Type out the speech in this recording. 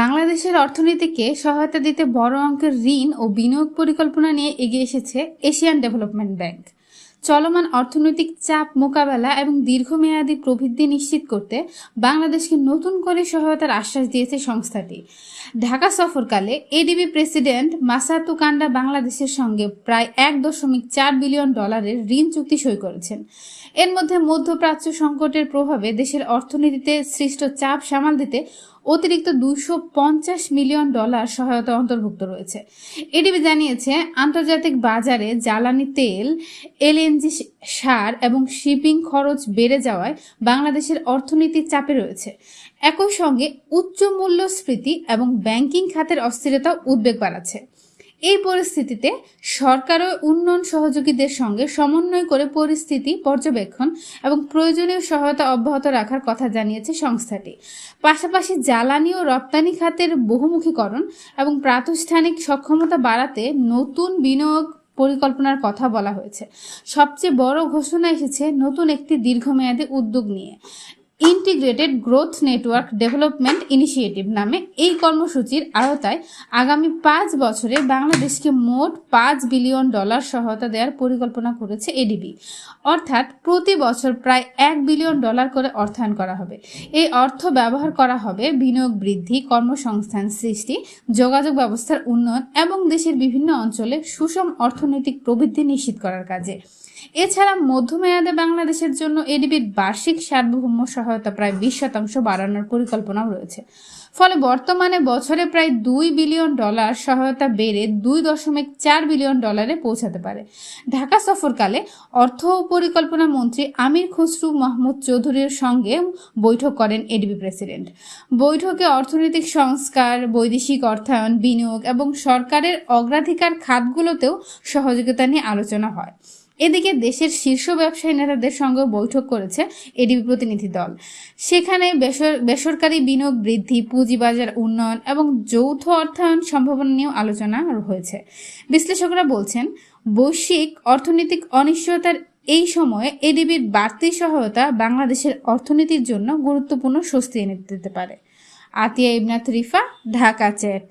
বাংলাদেশের অর্থনীতিকে সহায়তা দিতে বড় অঙ্কের ঋণ ও বিনিয়োগ পরিকল্পনা নিয়ে এগিয়ে এসেছে এশিয়ান ডেভেলপমেন্ট ব্যাংক। চলমান অর্থনৈতিক চাপ মোকাবেলা এবং দীর্ঘমেয়াদী প্রবৃদ্ধি নিশ্চিত করতে বাংলাদেশকে নতুন করে সহায়তার আশ্বাস দিয়েছে সংস্থাটি। ঢাকা সফরকালে এডিবি প্রেসিডেন্ট মাসাতু কান্ডা বাংলাদেশের সঙ্গে প্রায় $1.4 বিলিয়ন ঋণ চুক্তি সই করেছেন। এর মধ্যে মধ্যপ্রাচ্য সংকটের প্রভাবে দেশের অর্থনীতিতে সৃষ্ট চাপ সামাল দিতে অতিরিক্ত $250 মিলিয়ন সহায়তা অন্তর্ভুক্ত রয়েছে। এডিবি জানিয়েছে, আন্তর্জাতিক বাজারে জ্বালানি তেল, এলএনজি, সার এবং শিপিং খরচ বেড়ে যাওয়ায় বাংলাদেশের অর্থনীতি চাপে রয়েছে। একই সঙ্গে উচ্চ মূল্যস্ফীতি এবং ব্যাংকিং খাতের অস্থিরতা উদ্বেগ বাড়াচ্ছে। এই পরিস্থিতিতে সরকার ও উন্নয়ন সহযোগীদের সঙ্গে সমন্বয় করে পরিস্থিতি পর্যবেক্ষণ এবং প্রয়োজনীয় সহায়তা অব্যাহত রাখার কথা জানিয়েছে সংস্থাটি। পাশাপাশি জ্বালানি ও রপ্তানি খাতের বহুমুখীকরণ এবং প্রাতিষ্ঠানিক সক্ষমতা বাড়াতে নতুন বিনিয়োগ পরিকল্পনার কথা বলা হয়েছে। সবচেয়ে বড় ঘোষণা এসেছে নতুন একটি দীর্ঘমেয়াদী উদ্যোগ নিয়ে। Integrated growth network development initiative নামে এই কর্মসূচির আওতায় আগামী 5 বছরে বাংলাদেশকে মোট $5 বিলিয়ন সহায়তা দেওয়ার পরিকল্পনা করেছে এডিবি। অর্থাৎ প্রতি বছর প্রায় $1 বিলিয়ন করে অর্থায়ন করা হবে। এই অর্থ ব্যবহার করা হবে বিনিয়োগ বৃদ্ধি, কর্মসংস্থান সৃষ্টি, যোগাযোগ ব্যবস্থার উন্নয়ন এবং দেশের বিভিন্ন অঞ্চলে সুষম অর্থনৈতিক প্রবৃদ্ধি নিশ্চিত করার কাজে। এছাড়া মধ্যমেয়াদে বাংলাদেশের জন্য এডিবির বার্ষিক সার্বভৌম সহায়তা প্রায় 20% বাড়ানোর পরিকল্পনাও রয়েছে। ফলে বর্তমানে বছরে প্রায় $2 বিলিয়ন সহায়তা বেড়ে $2.4 বিলিয়ন পৌঁছাতে পারে। ঢাকা সফরকালে অর্থ ও পরিকল্পনা মন্ত্রী আমির খসরু মাহমুদ চৌধুরীর সঙ্গে বৈঠক করেন এডিবি প্রেসিডেন্ট। বৈঠকে অর্থনৈতিক সংস্কার, বৈদেশিক অর্থায়ন, বিনিয়োগ এবং সরকারের অগ্রাধিকার খাতগুলোতেও সহযোগিতা নিয়ে আলোচনা হয়। এদিকে দেশের শীর্ষ ব্যবসায়ী নেতাদের সঙ্গে বৈঠক করেছে এডিবি প্রতিনিধি দল। সেখানে বেসরকারি বিনিয়োগ বৃদ্ধি, পুঁজিবাজার উন্নয়ন এবং যৌথ অর্থায়ন সম্ভাবনা নিয়েও আলোচনা হয়েছে। বিশ্লেষকরা বলছেন, বৈশ্বিক অর্থনৈতিক অনিশ্চয়তার এই সময়ে এডিবির বাড়তি সহায়তা বাংলাদেশের অর্থনীতির জন্য গুরুত্বপূর্ণ স্বস্তি এনে দিতে পারে। আতিয়া ইবনাত রিফা, ঢাকা চ্যাট।